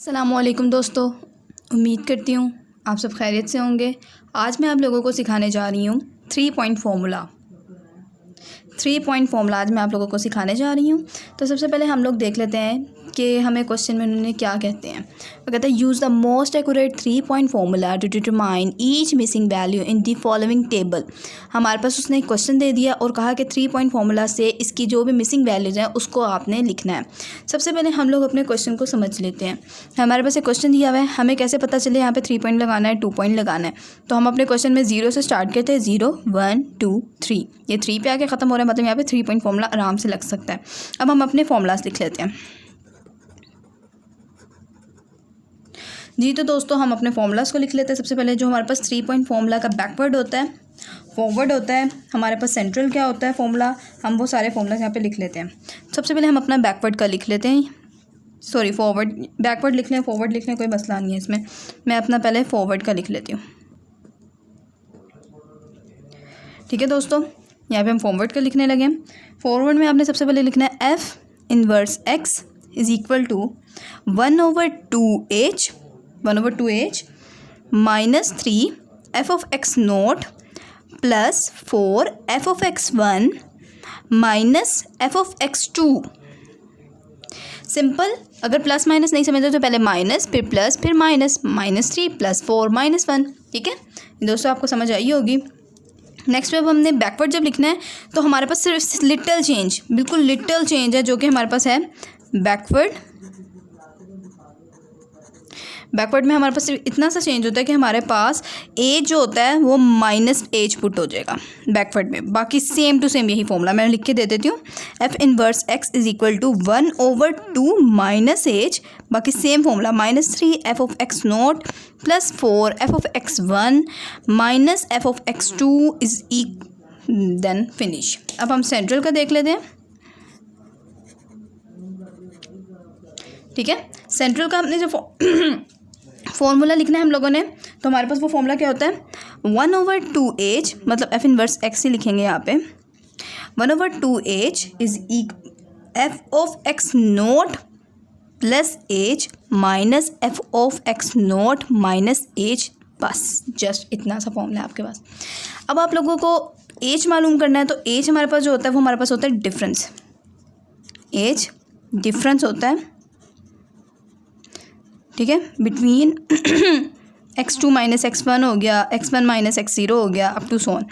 अस्सलामुअलैकुम दोस्तों, उम्मीद करती हूँ आप सब खैरियत से होंगे। आज मैं आप लोगों को सिखाने जा रही हूँ 3 पॉइंट फार्मूला। 3 पॉइंट फार्मूला आज मैं आप लोगों को सिखाने जा रही हूँ। तो सबसे पहले हम लोग देख लेते हैं कि हमें क्वेश्चन में उन्होंने क्या कहते हैं। वो कहते हैं use the most accurate 3 point formula to determine each missing value in the following table. हमारे पास उसने एक क्वेश्चन दे दिया और कहा कि 3 पॉइंट फार्मूला से इसकी जो भी मिसिंग वैल्यूज़ हैं उसको आपने लिखना है। सबसे पहले हम लोग अपने क्वेश्चन को समझ लेते हैं। हमारे पास एक क्वेश्चन दिया हुआ है, हमें कैसे पता चले यहाँ पे 3 पॉइंट लगाना है 2 पॉइंट लगाना है। तो हम अपने क्वेश्चन में 0 से स्टार्ट करते हैं, 0 1 2 3। ये 3 पे आके ख़त्म हो रहा है, मतलब यहाँ पे 3 पॉइंट फार्मूला आराम से लग सकता है। अब हम अपने फार्मूलाज लिख लेते हैं जी। तो दोस्तों हम अपने फार्मूलाज को लिख लेते हैं। सबसे पहले जो हमारे पास 3 पॉइंट फार्मूला का बैकवर्ड होता है, फॉरवर्ड होता है, हमारे पास सेंट्रल क्या होता है फार्मूला, हम वो सारे फार्मूलाज यहाँ पे लिख लेते हैं। सबसे पहले हम अपना बैकवर्ड का लिख लेते हैं, सॉरी फॉरवर्ड, बैकवर्ड लिख लें फॉरवर्ड लिख लें, कोई मसला नहीं है इसमें। मैं अपना पहले फॉरवर्ड का लिख लेती हूँ। ठीक है दोस्तों, यहाँ पे हम फॉरवर्ड का लिखने लगे। फॉरवर्ड में आपने सबसे पहले लिखना है f inverse x is equal to 1/2h minus 3 F of x note plus 4 F of x 1 minus F of x 2। Simple, अगर प्लस माइनस नहीं समझते तो पहले माइनस फिर प्लस फिर माइनस, -3 + 4 - 1। ठीक है दोस्तों, आपको समझ आई होगी। नेक्स्ट में अब हमने बैकवर्ड जब लिखना है तो हमारे पास सिर्फ लिटल चेंज, बिल्कुल लिटल चेंज है जो कि हमारे पास है बैकवर्ड में हमारे पास सिर्फ इतना सा चेंज होता है कि हमारे पास एज जो होता है वो -h पुट हो जाएगा बैकवर्ड में। बाकी सेम टू सेम यही फॉर्मूला मैं लिख के दे देती हूँ। F inverse x is equal to 1/2 minus h, बाकी same formula -3 F of x note plus 4 F of x 1 minus F of x 2 is then finish. अब हम सेंट्रल का देख लेते हैं। ठीक है, सेंट्रल का हमने जो फॉर्मूला लिखना है हम लोगों ने, तो हमारे पास वो फॉर्मूला क्या होता है 1/2h, मतलब एफ इनवर्स एक्स ही लिखेंगे यहाँ पे। 1/2h is F of x note plus H minus F of x note minus H. बस जस्ट इतना सा फॉर्मूला है आपके पास। अब आप लोगों को एच मालूम करना है, तो एच हमारे पास जो होता है वो हमारे पास होता है डिफरेंस। एच डिफरेंस होता है, ठीक है, बिटवीन x2 माइनस x1 हो गया, x1 माइनस x0 हो गया, अप टू सोन।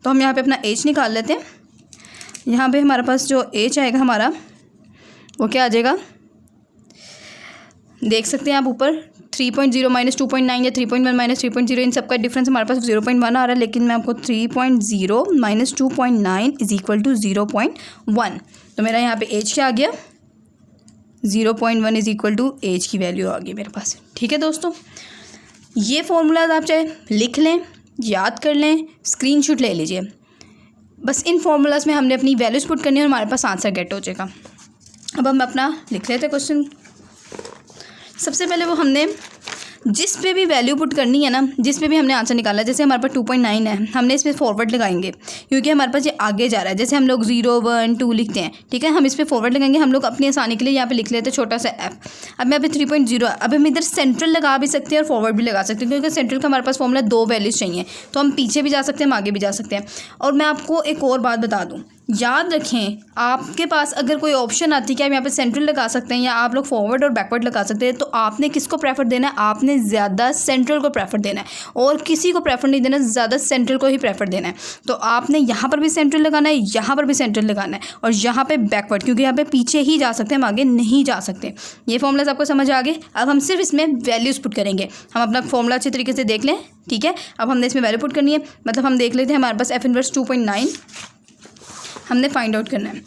तो हम यहाँ पे अपना h निकाल लेते हैं। यहाँ पे हमारे पास जो h आएगा हमारा वो क्या आ जाएगा, देख सकते हैं आप ऊपर 3.0 माइनस 2.9 या 3.1 माइनस 3.0, इन सबका डिफरेंस हमारे पास 0.1 आ रहा है, लेकिन मैं आपको 3.0 माइनस 2.9 इज इक्वल टू 0.1। तो मेरा यहाँ पे h क्या आ गया, 0.1 इज इक्वल टू एज की वैल्यू आ गई मेरे पास। ठीक है दोस्तों, ये फार्मूलाज आप चाहे लिख लें, याद कर लें, स्क्रीनशॉट ले लीजिए। बस इन फार्मूलाज में हमने अपनी वैल्यूज़ पुट करनी है और हमारे पास आंसर गेट हो जाएगा। अब हम अपना लिख लेते हैं क्वेश्चन। सबसे पहले वो हमने जिस पे भी वैल्यू पुट करनी है ना, जिस पे भी हमने आंसर निकाला है, जैसे हमारे पास 2.9 है, हमने इस पर फॉरवर्ड लगाएंगे क्योंकि हमारे पास ये आगे जा रहा है। जैसे हम लोग 0 1 2 लिखते हैं, ठीक है, हम इस पर फॉरवर्ड लगाएंगे। हम लोग अपनी आसानी के लिए यहाँ पे लिख लेते हैं छोटा सा एफ। अब मैं अभी 3.0, अब हम इधर सेंट्रल लगा भी सकते हैं और फॉरवर्ड भी लगा सकते हैं, क्योंकि सेंट्रल का हमारे पास फॉर्मूला 2 वैल्यूज़ चाहिए, तो हम पीछे भी जा सकते हैं, हम आगे भी जा सकते हैं। और मैं आपको एक और बात बता दूँ, याद रखें, आपके पास अगर कोई ऑप्शन आती है कि आप यहाँ पे सेंट्रल लगा सकते हैं या आप लोग फॉरवर्ड और बैकवर्ड लगा सकते हैं, तो आपने किसको प्रेफर देना है, आपने ज़्यादा सेंट्रल को प्रेफर देना है और किसी को प्रेफर नहीं देना, ज़्यादा सेंट्रल को ही प्रेफर देना है। तो आपने यहाँ पर भी सेंट्रल लगाना है, यहाँ पर भी सेंट्रल लगाना है और यहाँ पे बैकवर्ड, क्योंकि यहाँ पे पीछे ही जा सकते हैं, हम आगे नहीं जा सकते। ये फॉर्मूलाज आपको समझ आ गए। अब हम सिर्फ इसमें वैल्यूज़ पुट करेंगे। हम अपना फॉर्मूला अच्छे तरीके से देख लें, ठीक है। अब हमने इसमें वैल्यू पुट करनी है, मतलब हम देख लेते हैं हमारे पास एफ इनवर्स 2.9 हमने फाइंड आउट करना है।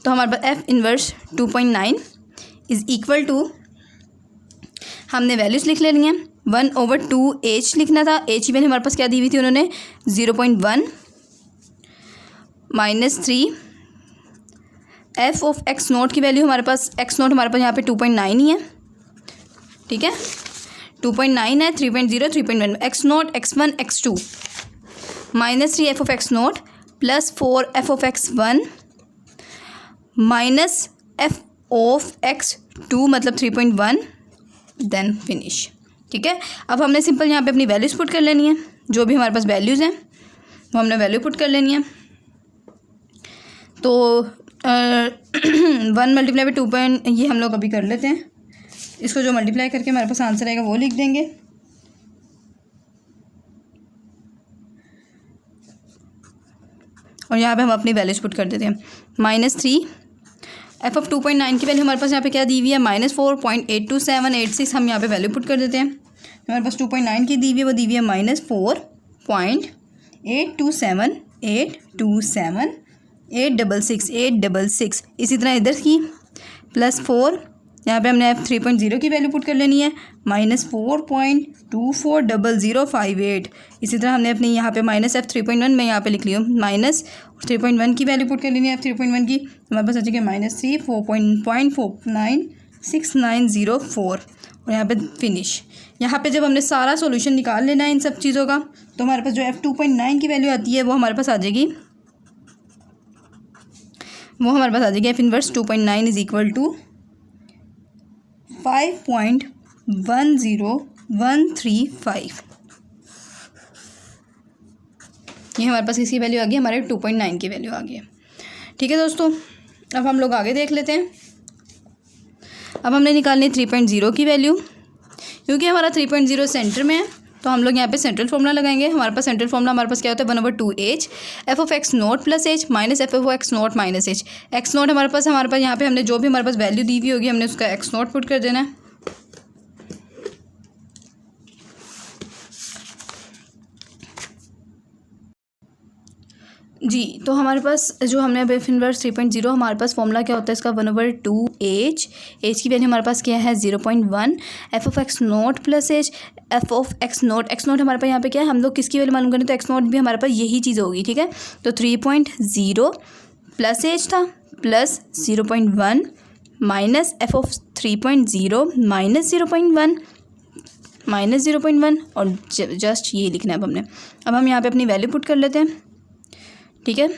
तो हमारे पास F inverse 2.9 is equal to, हमने वैल्यूज़ लिख लेनी है। 1/2h लिखना था, h की वैल्यू हमारे पास क्या दी हुई थी उन्होंने 0.1 minus 3 F of x note की वैल्यू हमारे पास, एक्स नोट हमारे पास यहाँ पे 2.9 ही है, ठीक है, 2.9 है, 3.0 3.1 x note x1 x2 minus 3 F of x note plus 4 F of x 1 minus F of x 2 मतलब 3.1 देन फिनिश। ठीक है, अब हमने सिंपल यहाँ पे अपनी वैल्यूज़ पुट कर लेनी है, जो भी हमारे पास वैल्यूज़ हैं वो हमने वैल्यू पुट कर लेनी है। तो 1 मल्टीप्लाई बाई 2 ये हम लोग अभी कर लेते हैं। इसको जो मल्टीप्लाई करके हमारे पास आंसर आएगा वो लिख देंगे। और यहाँ पे हम अपनी वैल्यूज पुट कर देते हैं। -3 f ऑफ 2.9 की वैल्यू हमारे पास यहाँ पे क्या दी हुई है, -4.82786। हम यहाँ पे वैल्यू पुट कर देते हैं। हमारे पास 2.9 की दी हुई है, वो दी हुई है -4.827826। इसी तरह इधर की +4, यहाँ पे हमने f3.0 की वैल्यू पुट कर लेनी है, -4.240058। इसी तरह हमने अपनी यहाँ पे -f3.1 में यहाँ पे लिख ली हूँ, -3.1 की वैल्यू पुट कर लेनी है f3.1 की। हमारे पास आ जाएगी -3 4.496904 और यहाँ पे फिनिश। यहाँ पे जब हमने सारा सॉल्यूशन निकाल लेना है इन सब चीज़ों का, तो हमारे पास जो f2.9 की वैल्यू आती है वो हमारे पास आ जाएगी, f inverse 2.9 is equal to 5.10135। ये हमारे पास इसकी वैल्यू आ गई, हमारे 2.9 की वैल्यू आ गई है। ठीक है दोस्तों, अब हम लोग आगे देख लेते हैं। अब हमने निकालनी 3.0 की वैल्यू, क्योंकि हमारा 3.0 सेंटर में है तो हम लोग यहाँ पे सेंट्रल फार्मूला लगाएंगे। हमारे पास सेंट्रल फार्मूला हमारे पास क्या होता है, 1/2h f of x note plus h minus f of x note minus h। x nought हमारे पास यहाँ पे हमने जो भी हमारे पास वैल्यू दी हुई होगी हमने उसका x नोट पुट कर देना है। जी, तो हमारे पास जो हमने अब f इनवर्स 3.0 हमारे पास फॉर्मूला क्या होता है इसका, 1/2h। h की वैल्यू हमारे पास क्या है 0.1, f of x note plus h f of x nought हमारे पास यहाँ पे क्या है, हम लोग किसकी वैल्यू मालूम करें तो x नोट भी हमारे पास यही चीज़ होगी। ठीक है, तो 3.0 प्लस h था plus 0.1 minus f of 3.0 minus 0.1 और जस्ट ये लिखना है अब हमने। अब हम यहाँ पे अपनी वैल्यू पुट कर लेते हैं। ठीक है,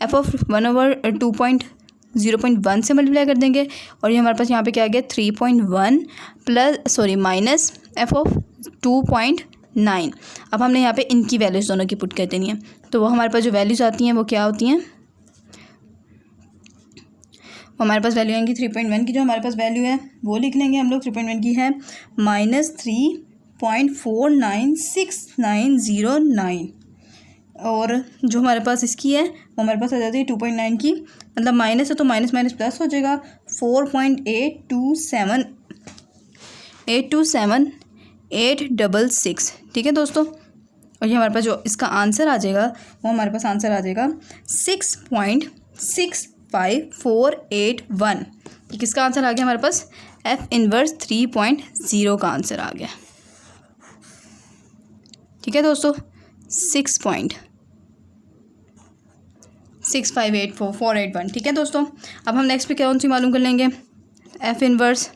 f ऑफ 1/2.0.1 से मल्टीप्लाई कर देंगे और ये हमारे पास यहाँ पे क्या आ गया 3.1 माइनस f ऑफ 2.9। अब हमने यहाँ पे इनकी वैल्यूज़ दोनों की पुट कर देनी है। तो वो हमारे पास जो वैल्यूज़ आती हैं वो क्या होती हैं, वो हमारे पास वैल्यू आएंगी 3.1 की जो हमारे पास वैल्यू है वो लिख लेंगे हम लोग। 3.1 की है -3.496909 और जो हमारे पास इसकी है वो हमारे पास आ जाती है 2.9 की, मतलब माइनस है तो माइनस माइनस प्लस हो जाएगा 4.827826। ठीक है दोस्तों, और ये हमारे पास जो इसका आंसर आ जाएगा वो हमारे पास आंसर आ जाएगा 6.65481। ये किसका आंसर आ गया हमारे पास, f इनवर्स 3.0 का आंसर आ गया। ठीक है दोस्तों, 6.6584481। ठीक है दोस्तों, अब हम नेक्स्ट पे कौन सी मालूम कर लेंगे, f इनवर्स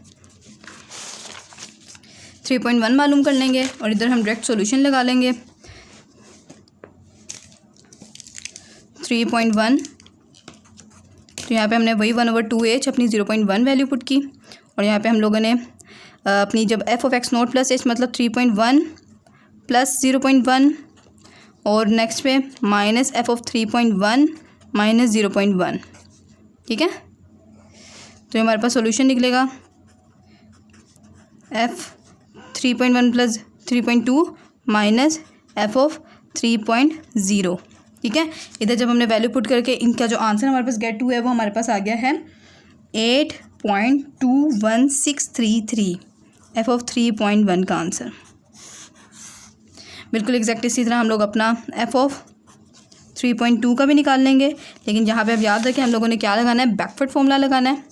3.1 मालूम कर लेंगे और इधर हम डायरेक्ट सॉल्यूशन लगा लेंगे। 3.1 तो यहाँ पे हमने वही 1/2h अपनी 0.1 वैल्यू पुट की और यहाँ पे हम लोगों ने अपनी जब f of x note plus h मतलब 3.1 प्लस 0.1 और नेक्स्ट पे माइनस f ऑफ 3.1 माइनस 0.1। ठीक है, तो हमारे पास सॉल्यूशन निकलेगा f 3.1 plus 3.2 minus f of 3.0। ठीक है, इधर जब हमने वैल्यू पुट करके इनका जो आंसर हमारे पास गेट टू है वो हमारे पास आ गया है 8.21633 f ऑफ 3.1 का आंसर। बिल्कुल एग्जैक्ट इसी तरह हम लोग अपना f ऑफ 3.2 का भी निकाल लेंगे, लेकिन यहाँ पे अब याद रखें हम लोगों ने क्या लगाना है, बैकवर्ड फॉर्मूला लगाना है।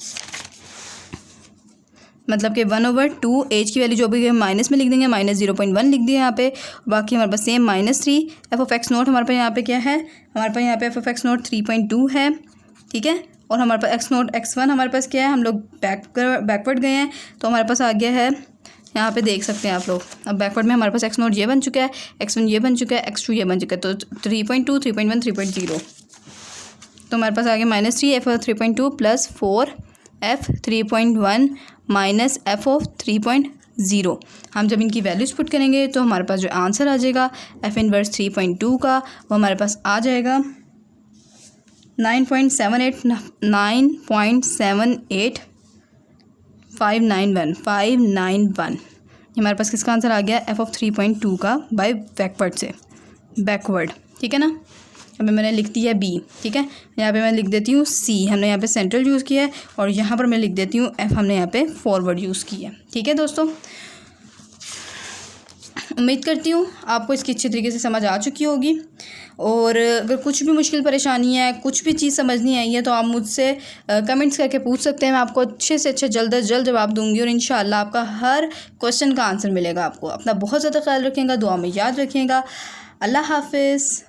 मतलब कि 1/2h की वैल्यू जो भी माइनस में लिख देंगे, -0.1 लिख दिया यहाँ पे, बाकी हमारे पास same -3 f of x nought हमारे पास यहाँ पे क्या है, हमारे पास यहाँ पे f ऑफ x नोट 3.2 है। ठीक है, और हमारे पास x नोट x1 हमारे पास क्या है, हम लोग बैकवर्ड गए हैं तो हमारे पास आ गया है, यहाँ पे देख सकते हैं आप लोग। अब बैकवर्ड में हमारे पास x नोट ये बन चुका है, x1 ये बन चुका है, x2 ये बन चुका है, तो 3.2 3.1 3.0 तो हमारे पास आ गया -3 f of 3.2 plus 4 f 3.1 minus f of 3.0। 0। हम जब इनकी वैल्यूज़ पुट करेंगे तो हमारे पास जो आंसर आ जाएगा एफ इनवर्स 3.2 का, वो हमारे पास आ जाएगा 9.78 हमारे पास किसका आंसर आ गया एफ ऑफ 3.2 का बाय बैकवर्ड। ठीक है ना। अभी मैंने लिख दी है बी। ठीक है, यहाँ पे मैं लिख देती हूँ सी, हमने यहाँ पे सेंट्रल यूज़ किया है, और यहाँ पर मैं लिख देती हूँ एफ, हमने यहाँ पे फॉरवर्ड यूज़ किया है। ठीक है दोस्तों, उम्मीद करती हूँ आपको इसकी अच्छी तरीके से समझ आ चुकी होगी। और अगर कुछ भी मुश्किल परेशानी है, कुछ भी चीज़ समझ नहीं आई है, तो आप मुझसे कमेंट्स करके पूछ सकते हैं। मैं आपको अच्छे से अच्छा जल्द अज जल्द जवाब दूंगी, और इंशाल्लाह आपका हर क्वेश्चन का आंसर मिलेगा आपको। अपना बहुत ज़्यादा ख्याल रखिएगा, दुआ में याद रखिएगा। अल्लाह हाफिज़।